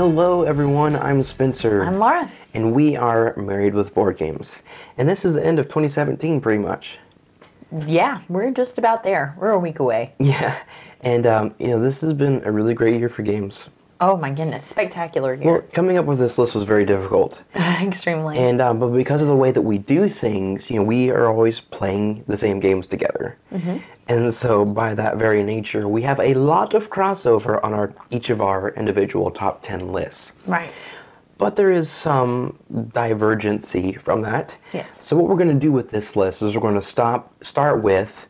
Hello everyone, I'm Spencer. I'm Lara. And we are Married with Board Games. And this is the end of 2017 pretty much. Yeah, we're just about there. We're a week away. Yeah, and this has been a really great year for games. Oh my goodness, spectacular year. Well, coming up with this list was very difficult. Extremely. And but because of the way that we do things, we are always playing the same games together. Mm-hmm. And so by that very nature, we have a lot of crossover on each of our individual top 10 lists. Right. But there is some divergency from that. Yes. So what we're going to do with this list is we're going to start with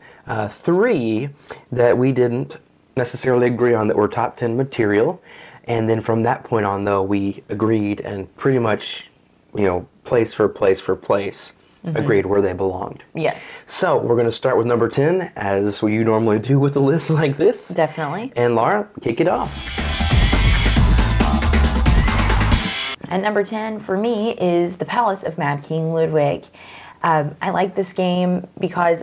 3 that we didn't necessarily agree on that were top 10 material. And then from that point on, though, we agreed and pretty much, place for place for place, agreed where they belonged. Yes. So we're going to start with number 10, as you normally do with a list like this. Definitely. And Lara, kick it off. At number 10 for me is The Palace of Mad King Ludwig. I like this game because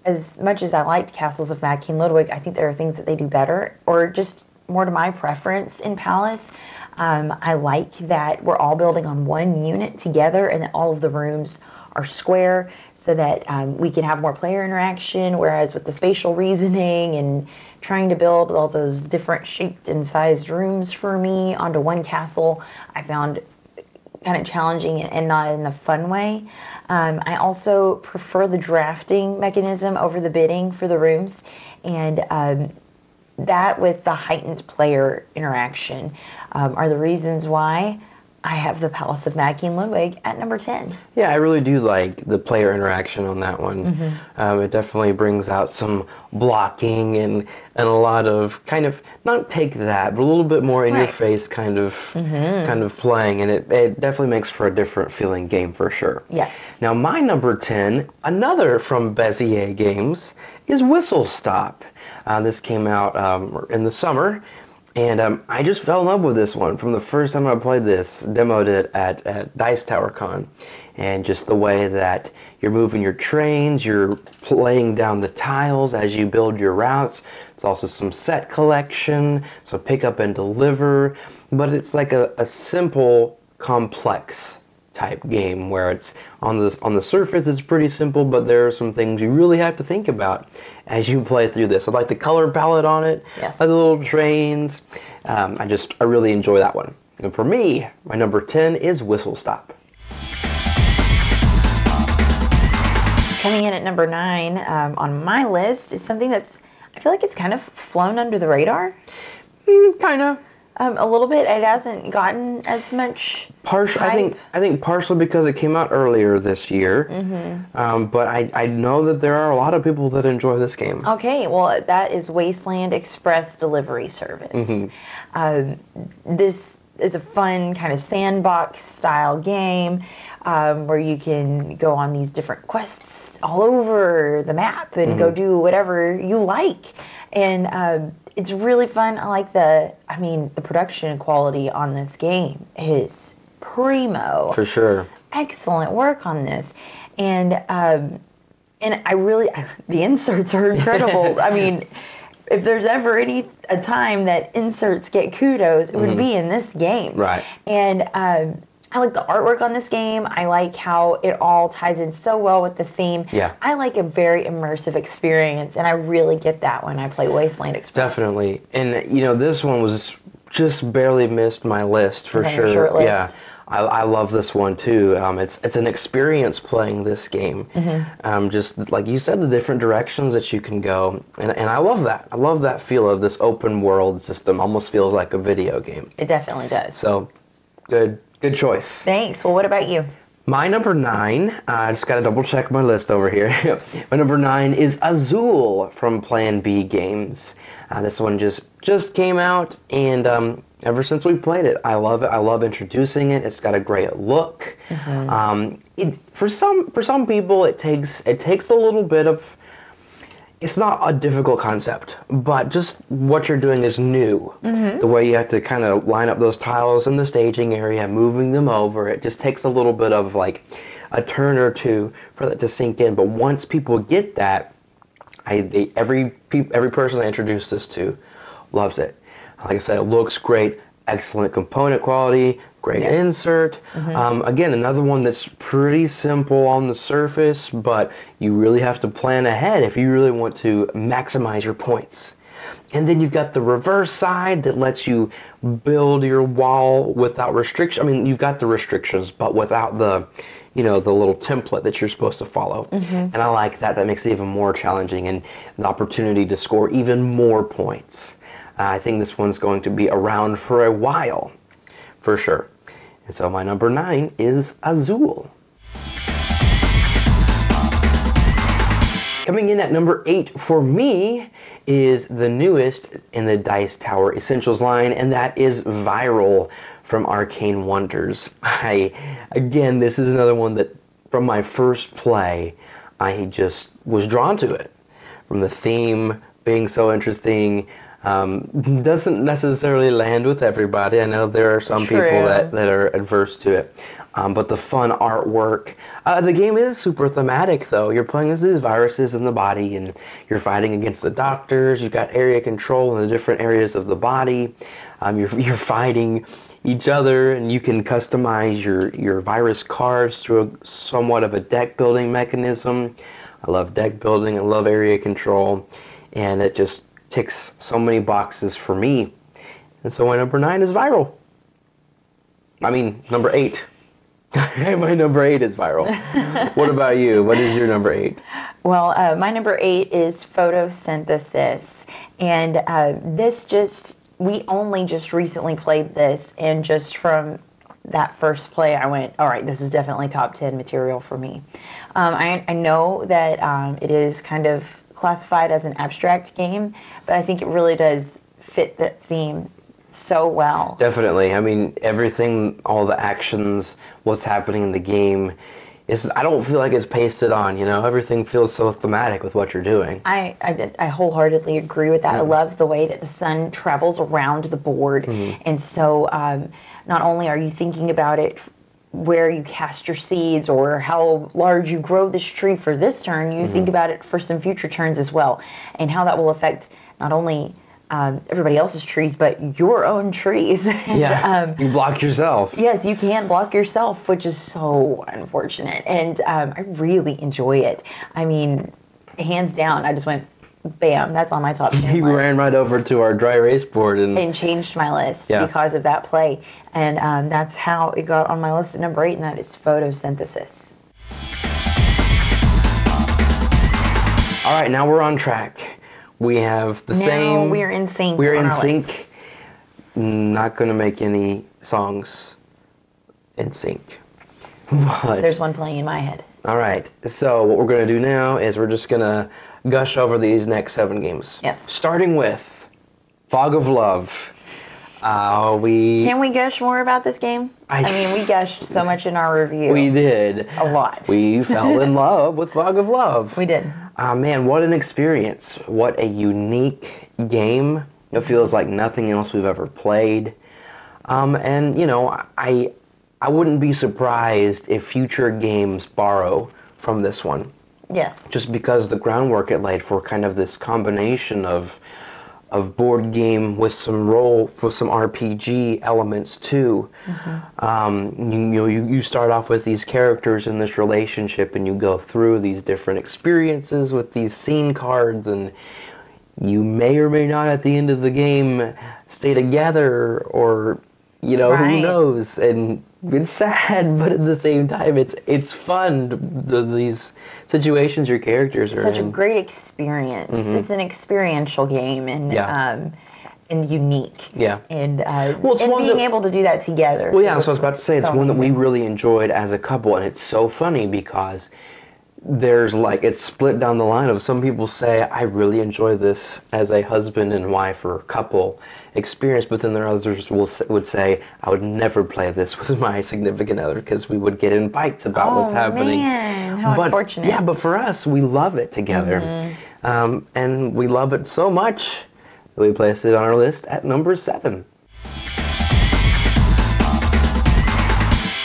as much as I liked Castles of Mad King Ludwig, I think there are things that they do better, or just more to my preference in Palace. I like that we're all building on one unit together and that all of the rooms are square so that we can have more player interaction, whereas with the spatial reasoning and trying to build all those different shaped and sized rooms for me onto one castle, I found kind of challenging and not in a fun way. I also prefer the drafting mechanism over the bidding for the rooms, and that with the heightened player interaction are the reasons why I have The Palace of Mad King Ludwig at number 10. Yeah, I really do like the player interaction on that one. Mm-hmm. It definitely brings out some blocking and a lot of kind of, not take that, but a little bit more in your face kind of playing, and it definitely makes for a different feeling game for sure. Yes. Now my number 10, another from Bezier Games, is Whistle Stop. This came out in the summer. And I just fell in love with this one from the first time I played this, demoed it at Dice Tower Con. And just the way that you're moving your trains, you're laying down the tiles as you build your routes. It's also some set collection, so pick up and deliver. But it's like a simple, complex type game where it's on the surface it's pretty simple, but there are some things you really have to think about as you play through this. I like the color palette on it. Yes. I like the little trains. I really enjoy that one. And for me, my number 10 is Whistle Stop. Coming in at number 9 on my list is something that's, I feel like it's kind of flown under the radar. Kind of. A little bit. It hasn't gotten as much hype. I think partially because it came out earlier this year. Mm-hmm. But I know that there are a lot of people that enjoy this game. Okay, well, that is Wasteland Express Delivery Service. Mm-hmm. This is a fun kind of sandbox style game where you can go on these different quests all over the map and go do whatever you like. And it's really fun. I like the production quality on this game is primo. For sure. Excellent work on this. And I really, the inserts are incredible. I mean, if there's ever a time that inserts get kudos, it would be in this game. Right. And I like the artwork on this game. I like how it all ties in so well with the theme. Yeah. I like a very immersive experience, and I really get that when I play Wasteland Express. Definitely. And, this one was just barely missed my list for sure. Your short list. Yeah. I love this one too. It's an experience playing this game. Mm-hmm. Just like you said, the different directions that you can go, and I love that. I love that feel of this open world system. Almost feels like a video game. It definitely does. So, good choice. Thanks. Well, what about you? My number 9, I just got to double check my list over here. My number 9 is Azul from Plan B Games. This one just came out, and ever since we played it, I love it. I love introducing it. It's got a great look. Mm-hmm. For some people, it takes a little bit of. It's not a difficult concept, but just what you're doing is new. Mm-hmm. The way you have to kind of line up those tiles in the staging area, moving them over, it just takes a little bit of like a turn or two for that to sink in. But once people get that, every person I introduce this to loves it. Like I said, it looks great. excellent component quality, great Yes. insert. Again, another one that's pretty simple on the surface, but you really have to plan ahead if you really want to maximize your points. And then you've got the reverse side that lets you build your wall without restriction. I mean, you've got the restrictions, but without the, the little template that you're supposed to follow. And I like that. That makes it even more challenging and an opportunity to score even more points. I think this one's going to be around for a while, for sure. And so my number 9 is Azul. Coming in at number 8 for me is the newest in the Dice Tower Essentials line, and that is Viral from Arcane Wonders. Again, this is another one that from my first play, I just was drawn to it. From the theme being so interesting, doesn't necessarily land with everybody. I know there are some people that are adverse to it. But the fun artwork. The game is super thematic, though. You're playing as these viruses in the body, and you're fighting against the doctors. You've got area control in the different areas of the body. You're fighting each other, and you can customize your virus cards through somewhat of a deck building mechanism. I love deck building. I love area control, and it just ticks so many boxes for me. And so my number 9 is Viral. I mean, number 8. My number 8 is Viral. What about you? What is your number 8? Well, my number 8 is Photosynthesis. And we only just recently played this, and just from that first play, I went, all right, this is definitely top 10 material for me. I know that it is kind of classified as an abstract game, but I think it really does fit the theme so well. Definitely. I mean, everything, all the actions, what's happening in the game, I don't feel like it's pasted on, Everything feels so thematic with what you're doing. I wholeheartedly agree with that. I love the way that the sun travels around the board. And so not only are you thinking about it where you cast your seeds or how large you grow this tree for this turn, you think about it for some future turns as well, and how that will affect not only everybody else's trees, but your own trees. Yeah, you block yourself. Yes, you can block yourself, which is so unfortunate, and I really enjoy it. I mean, hands down, I just went, bam, that's on my top 10 You list. ran right over to our dry erase board and changed my list because of that play. And that's how it got on my list at number 8, and that is Photosynthesis. All right, now we're on track. We have the same... we're in sync. We're in sync. Not going to make any songs in sync. But there's one playing in my head. All right, so what we're going to do now is we're just going to gush over these next 7 games. Yes. Starting with Fog of Love. Can we gush more about this game? I mean, we gushed so much in our review. We did. A lot. We fell in love with Fog of Love. We did. Man, what an experience. What a unique game. It feels like nothing else we've ever played. And, I wouldn't be surprised if future games borrow from this one. Yes. Just because the groundwork it laid for kind of this combination of board game with some RPG elements too. You start off with these characters in this relationship, and you go through these different experiences with these scene cards, and you may or may not at the end of the game stay together, or who knows. And it's sad, but at the same time, it's fun. These situations your characters are such in. a great experience. It's an experiential game, and unique. Yeah. And well, it's and one being that, able to do that together. Well, yeah. So I was about to say it's one that we amazing. really enjoyed as a couple, and it's so funny because there's it's split down the line of some people say I really enjoy this as a husband and wife or couple experience, but then there are others would say I would never play this with my significant other because we would get in fights about what's happening. Man, how unfortunate. Yeah, but for us, we love it together, and we love it so much that we placed it on our list at number 7.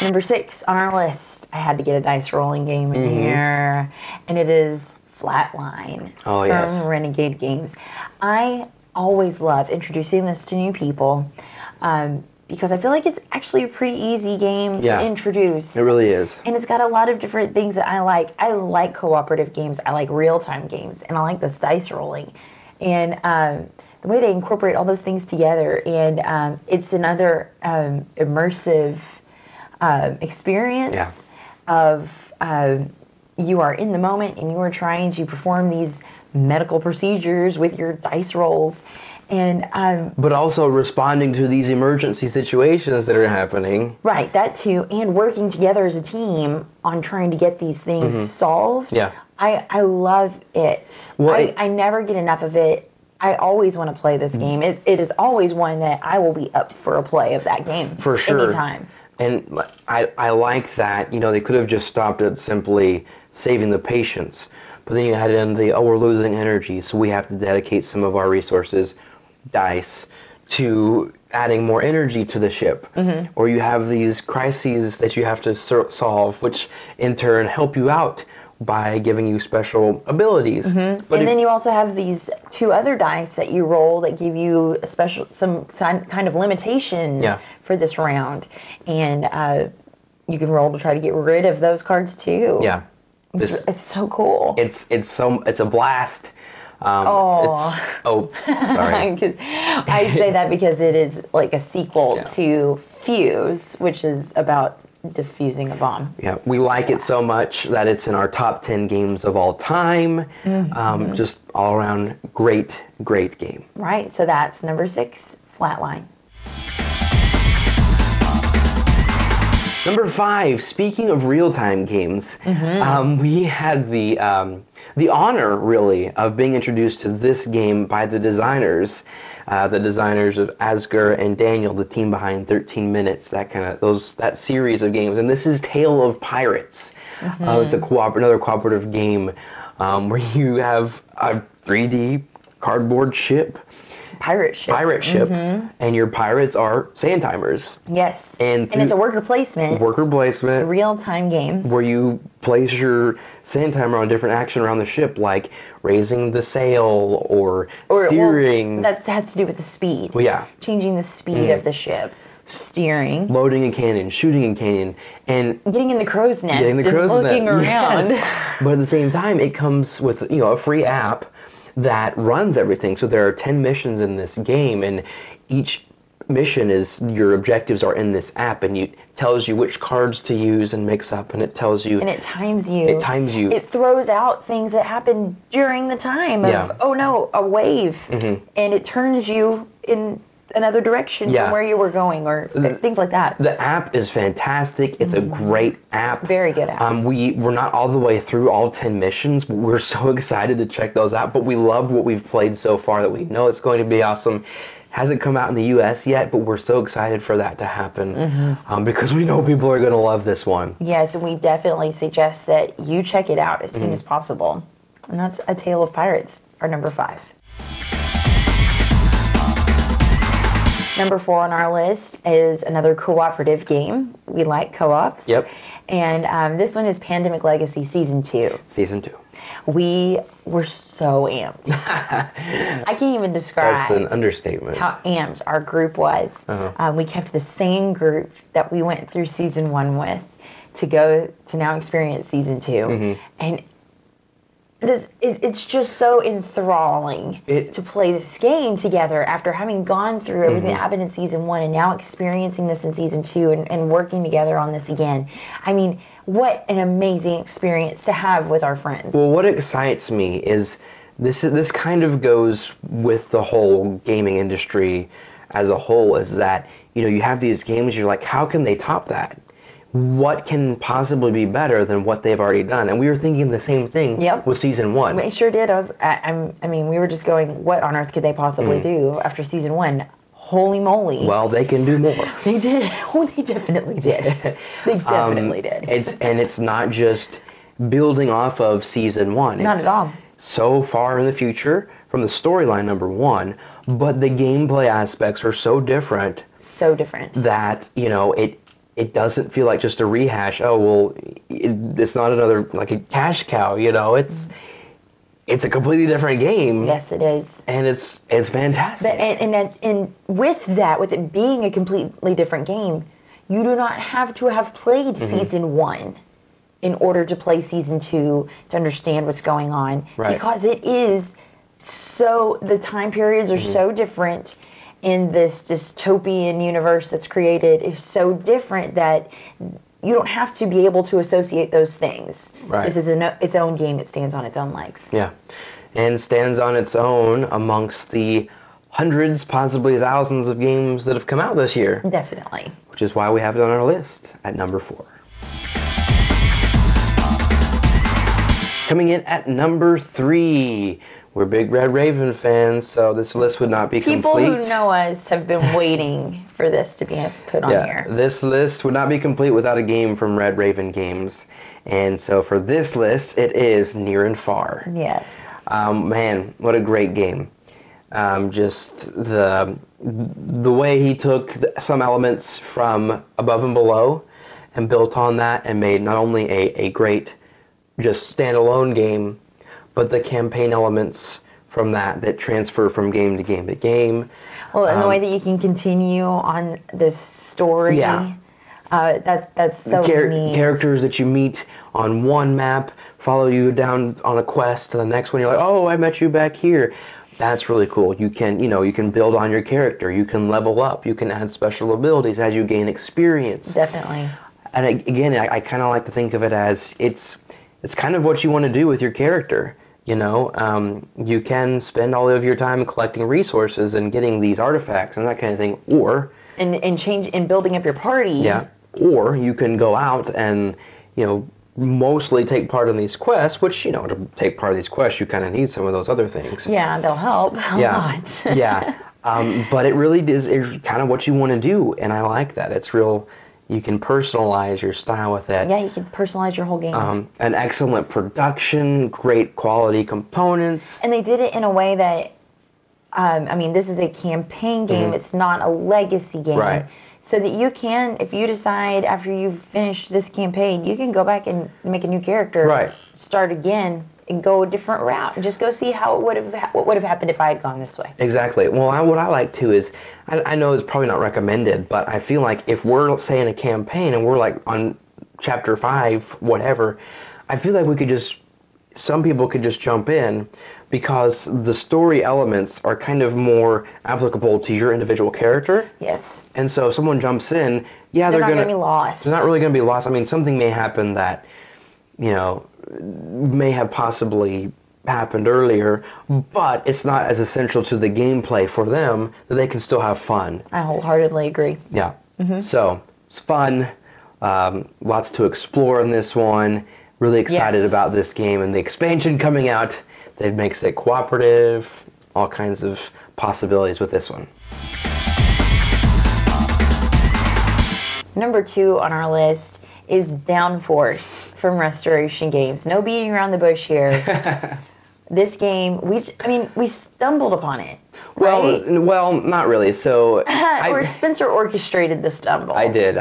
Number 6 on our list, I had to get a dice rolling game in here, and it is Flatline from Renegade Games. I always love introducing this to new people. because I feel like it's actually a pretty easy game to introduce. It really is. And it's got a lot of different things that I like. I like cooperative games. I like real-time games. And I like this dice rolling. And the way they incorporate all those things together. And it's another immersive experience of you are in the moment and you are trying to perform these medical procedures with your dice rolls. And but also responding to these emergency situations that are happening. Right, that too, and working together as a team on trying to get these things solved. Yeah. I love it. Well, I never get enough of it. I always want to play this game. It is always one that I will be up for a play of that game. For sure. Anytime. And I like that, they could have just stopped at simply saving the patients. But then you had in we're losing energy, so we have to dedicate some of our resources, dice, to adding more energy to the ship. Or you have these crises that you have to solve, which in turn help you out by giving you special abilities. And then you also have these 2 other dice that you roll that give you some kind of limitation for this round. And you can roll to try to get rid of those cards too. Yeah. It's so cool. It's a blast. Sorry. I say that because it is like a sequel to Fuse, which is about defusing a bomb. Yeah, we like it so much that it's in our top 10 games of all time. Just all around great game. Right, so that's number 6, Flatline. Number 5, speaking of real-time games, we had the honor, really, of being introduced to this game by the designers of Asger and Daniel, the team behind 13 Minutes, that series of games. And this is Tale of Pirates. It's another cooperative game where you have a 3D cardboard ship. Pirate ship. And your pirates are sand timers. Yes. And it's a worker placement. A real-time game. Where you place your sand timer on different action around the ship, like raising the sail or steering. Well, that has to do with the speed. Well, yeah. Changing the speed of the ship. Steering. Loading a cannon, shooting a cannon, and getting in the crow's nest and looking around. Yes. But at the same time, it comes with a free app that runs everything. So there are 10 missions in this game, and each mission is your objectives are in this app, and it tells you which cards to use and mix up, and it tells you. And it times you. It throws out things that happen during the time of, oh no, a wave, and it turns you in another direction from where you were going, or things like that. The app is fantastic. It's a great app. Very good app. We're not all the way through all 10 missions, but we're so excited to check those out. But we loved what we've played so far that we know it's going to be awesome. Hasn't come out in the US yet, but we're so excited for that to happen because we know people are going to love this one. Yes, and we definitely suggest that you check it out as soon as possible. And that's A Tale of Pirates, our number 5. Number 4 on our list is another cooperative game. We like co-ops. Yep. And this one is Pandemic Legacy Season 2. Season 2. We were so amped. I can't even describe. That's an understatement. How amped our group was. We kept the same group that we went through Season 1 with to go to now experience Season 2. And it's just so enthralling to play this game together after having gone through everything that happened in Season 1 and now experiencing this in Season 2 and working together on this again. I mean, what an amazing experience to have with our friends. Well, what excites me is this kind of goes with the whole gaming industry as a whole, is that, you have these games, you're like, how can they top that? What can possibly be better than what they've already done? And we were thinking the same thing with Season 1. We sure did. We were just going, what on earth could they possibly do after Season 1? Holy moly. Well, they can do more. They did. Oh, they definitely did. They definitely did. It's not just building off of Season 1. Not at all. So far in the future from the storyline, number 1, but the gameplay aspects are so different. So different. That, it doesn't feel like just a rehash. Oh, well, it's not another, like a cash cow, It's it's a completely different game. Yes, it is. And it's fantastic. But, and with that, with it being a completely different game, you do not have to have played Season 1 in order to play Season 2 to understand what's going on. Right. Because it is so, the time periods are so different in this dystopian universe that's created is so different that you don't have to be able to associate those things. Right. This is its own game. It stands on its own legs. Yeah. And stands on its own amongst the hundreds, possibly thousands of games that have come out this year. Definitely. Which is why we have it on our list at number 4. Coming in at number 3. We're big Red Raven fans, so this list would not be People complete. who know us have been waiting for this to be put on here. This list would not be complete without a game from Red Raven Games. And so for this list, it is Near and Far. Yes. Man, what a great game. Just the way he took some elements from Above and Below and built on that and made not only a great just standalone game, but the campaign elements from that transfer from game to game to game. Well, and the way that you can continue on this story. Yeah. That's so neat. Characters that you meet on one map follow you down on a quest to the next one. You're like, oh, I met you back here. That's really cool. You can build on your character. You can level up. You can add special abilities as you gain experience. Definitely. And again, I kind of like to think of it as it's kind of what you want to do with your character. You can spend all of your time collecting resources and getting these artifacts and that kind of thing, or and building up your party. Yeah. Or you can go out and, mostly take part in these quests, which, to take part in these quests, you kind of need some of those other things. Yeah, they'll help a lot. Yeah. But it really is kind of what you want to do, and I like that. It's real. You can personalize your style with it. Yeah, you can personalize your whole game. An excellent production, great quality components. And they did it in a way that, this is a campaign game. It's not a legacy game. Right. So that you can, if you decide after you've finished this campaign, you can go back and make a new character. Right. Start again and go a different route and just go see how what would have happened if I had gone this way. Exactly. Well, what I like too is, I know it's probably not recommended, but I feel like if we're, say, in a campaign and we're like on chapter 5, whatever, I feel like some people could just jump in because the story elements are kind of more applicable to your individual character. Yes. And so if someone jumps in, they're not going to be lost. They're not really going to be lost. Something may happen that, may have possibly happened earlier, but it's not as essential to the gameplay for them that they can still have fun. I wholeheartedly agree. Yeah. So it's fun. Lots to explore in this one. Really excited about this game and the expansion coming out that makes it cooperative. All kinds of possibilities with this one. Number 2 on our list is Downforce from Restoration Games. No beating around the bush here. This game, we stumbled upon it. Right? Well, not really. So, or Spencer orchestrated the stumble. I did.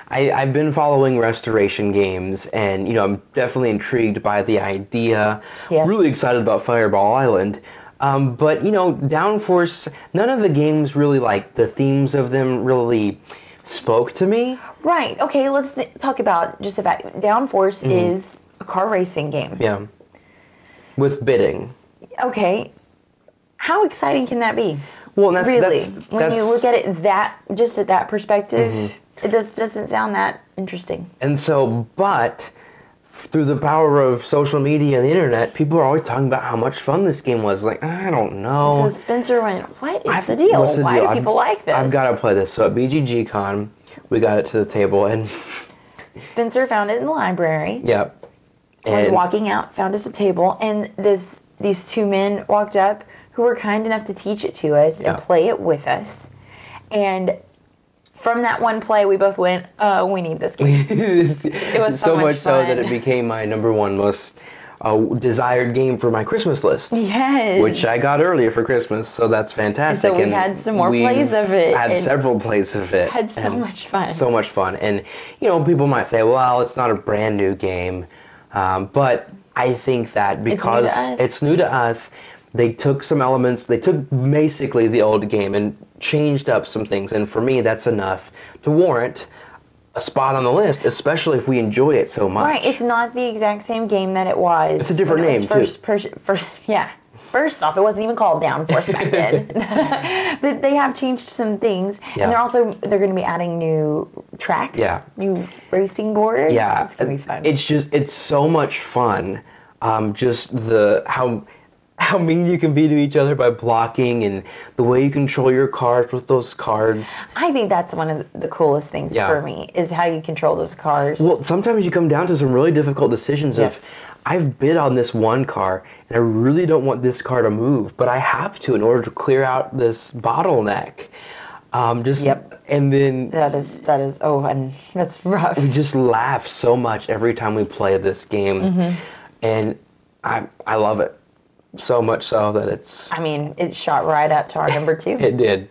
I've been following Restoration Games, and I'm definitely intrigued by the idea. Yes. Really excited about Fireball Island. But Downforce, none of the games really, like, the themes of them really spoke to me. Right. Okay, let's talk about just the fact. Downforce is a car racing game. Yeah. With bidding. Okay. How exciting can that be? Well, when you look at it just at that perspective, it just doesn't sound that interesting. And so, but through the power of social media and the internet, people are always talking about how much fun this game was. Like, I don't know. So Spencer went, what is the deal? Why do people like this? I've got to play this. So at BGG Con, we got it to the table, and Spencer found it in the library. Yep. I was walking out, found us a table, and these two men walked up who were kind enough to teach it to us and play it with us. And from that one play, we both went, we need this game. It was so much so fun. that it became my number 1 most desired game for my Christmas list. Yes. Which I got earlier for Christmas, so that's fantastic. And so we've had some more plays of it. Had several plays of it. Had so much fun. So much fun. And, people might say, well, it's not a brand new game. But I think that because it's new to us, they took some elements, they took basically the old game and changed up some things. And for me, that's enough to warrant a spot on the list, especially if we enjoy it so much. Right, it's not the exact same game that it was. It's a different name, too. First off, it wasn't even called Downforce back then. But they have changed some things. Yeah. And they're going to be adding new tracks, new racing boards. Yeah. It's going to be fun. It's so much fun. Just how mean you can be to each other by blocking and the way you control your cards with those cards. I think that's one of the coolest things for me, is how you control those cars. Well, sometimes you come down to some really difficult decisions of, I've bid on this one car and I really don't want this car to move, but I have to in order to clear out this bottleneck. And then that is and that's rough. We just laugh so much every time we play this game, and I love it. So much so that it shot right up to our number 2. It did.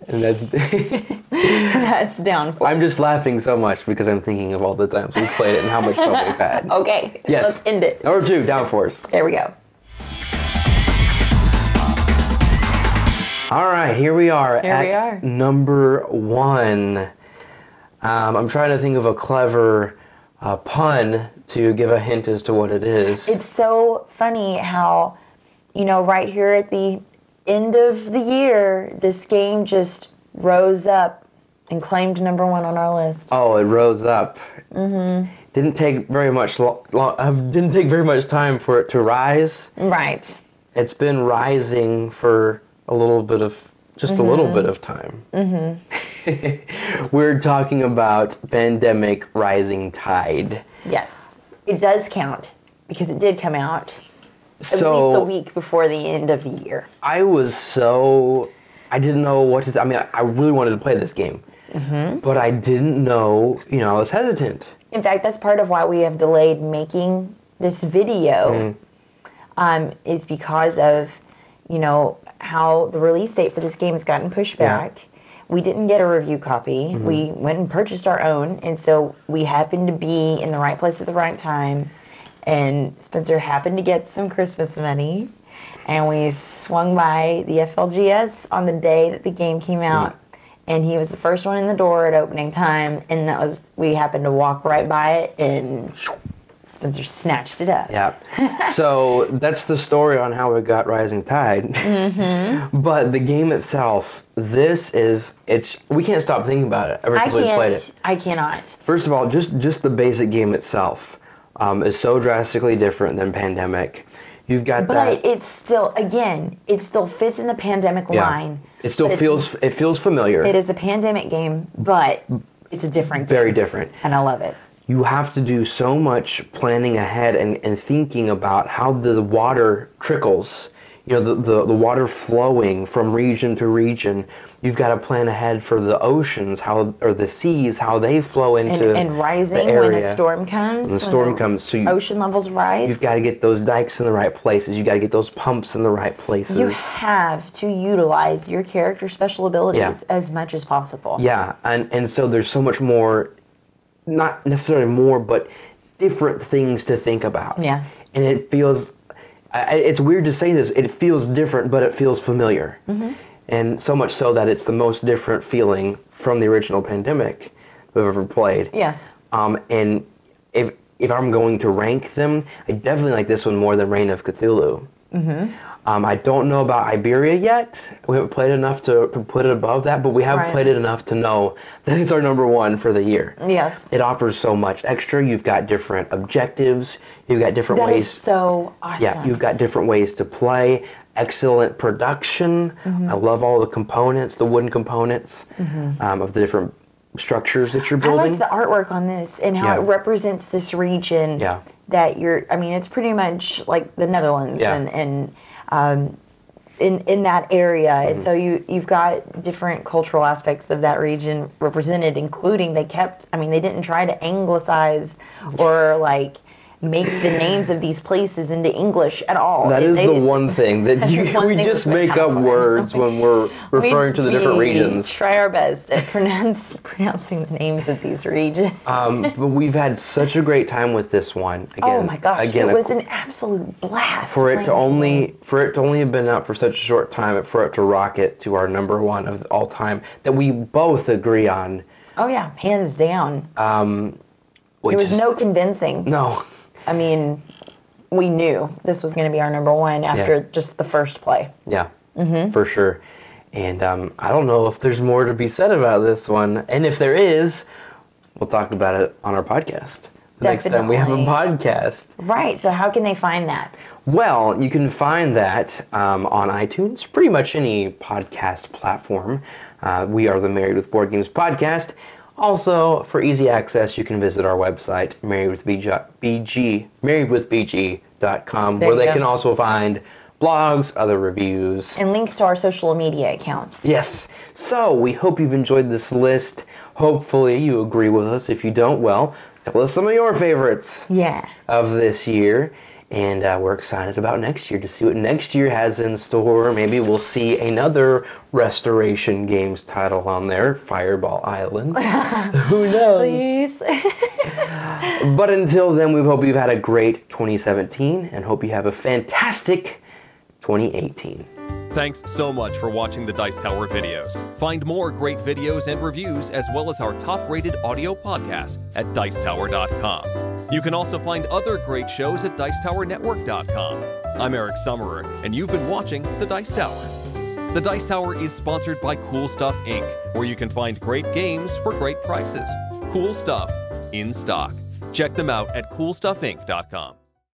And that's that's Downforce. I'm just laughing so much because I'm thinking of all the times we've played it and how much fun we've had. Okay. Yes. Let's end it. Number 2, Downforce. There we go. All right, here we are at number 1. I'm trying to think of a clever pun to give a hint as to what it is. It's so funny how, right here at the end of the year, this game just rose up and claimed number 1 on our list. Oh, it rose up. Mm-hmm. Didn't take very much didn't take very much time for it to rise. Right. It's been rising for a little bit of time. Mm-hmm. We're talking about Pandemic Rising Tide. Yes, it does count because it did come out at least a week before the end of the year. I didn't know what to. I really wanted to play this game, but I didn't know. I was hesitant. In fact, that's part of why we have delayed making this video. Is because of how the release date for this game has gotten pushed back. We didn't get a review copy. We went and purchased our own, and so we happened to be in the right place at the right time, and Spencer happened to get some Christmas money, and we swung by the FLGS on the day that the game came out, and he was the first one in the door at opening time, and we happened to walk right by it, and Spencer snatched it up. Yeah. So that's the story on how we got Rising Tide. But the game itself, we can't stop thinking about it ever since we played it. I cannot. First of all, just the basic game itself is so drastically different than Pandemic. You've got But it's still, it still fits in the Pandemic line. It still feels familiar. It is a Pandemic game, but it's a different game. Very different. And I love it. You have to do so much planning ahead and thinking about how the water trickles, the water flowing from region to region. You've got to plan ahead for the oceans, or the seas, how they flow into and rising the area. when a storm comes. When the storm comes, so ocean levels rise. You've got to get those dikes in the right places. You've got to get those pumps in the right places. You have to utilize your character's special abilities as much as possible. Yeah, and so there's so much more. Not necessarily more, but different things to think about. Yes. And it feels, it's weird to say this, it feels different, but it feels familiar. And so much so that it's the most different feeling from the original Pandemic we've ever played. Yes. And if I'm going to rank them, I definitely like this one more than Reign of Cthulhu. I don't know about Iberia yet. We haven't played enough to put it above that, but we have played it enough to know that it's our number 1 for the year. Yes. It offers so much extra. You've got different objectives. You've got different ways. That is so awesome. Yeah, you've got different ways to play. Excellent production. I love all the components, the wooden components of the different structures that you're building. I like the artwork on this and how it represents this region that it's pretty much like the Netherlands and in that area, and so you've got different cultural aspects of that region represented, including they didn't try to anglicize or make the names of these places into English at all. That is the one thing that we just make up words when we're referring to the different regions. Try our best at pronouncing the names of these regions. But we've had such a great time with this one. Again, oh my gosh, it was an absolute blast. For it to only have been out for such a short time, for it to rocket to our #1 of all time, that we both agree on. Oh yeah, hands down. There was no convincing. No. I mean, we knew this was going to be our #1 after just the first play. Yeah, for sure. And I don't know if there's more to be said about this one. And if there is, we'll talk about it on our podcast. The next time we have a podcast. Right, so how can they find that? Well, you can find that on iTunes, pretty much any podcast platform. We are the Married with Board Games podcast. Also, for easy access, you can visit our website, marriedwithbg.com, where they can also find blogs, other reviews. And links to our social media accounts. Yes. So, we hope you've enjoyed this list. Hopefully, you agree with us. If you don't, well, tell us some of your favorites of this year. And we're excited about next year to see what next year has in store. Maybe we'll see another Restoration Games title on there, Fireball Island. Who knows? Please. But until then, we hope you've had a great 2017 and hope you have a fantastic 2018. Thanks so much for watching the Dice Tower videos. Find more great videos and reviews, as well as our top-rated audio podcast at Dicetower.com. You can also find other great shows at Dicetowernetwork.com. I'm Eric Summerer, and you've been watching The Dice Tower. The Dice Tower is sponsored by Cool Stuff Inc., where you can find great games for great prices. Cool stuff in stock. Check them out at CoolStuffInc.com.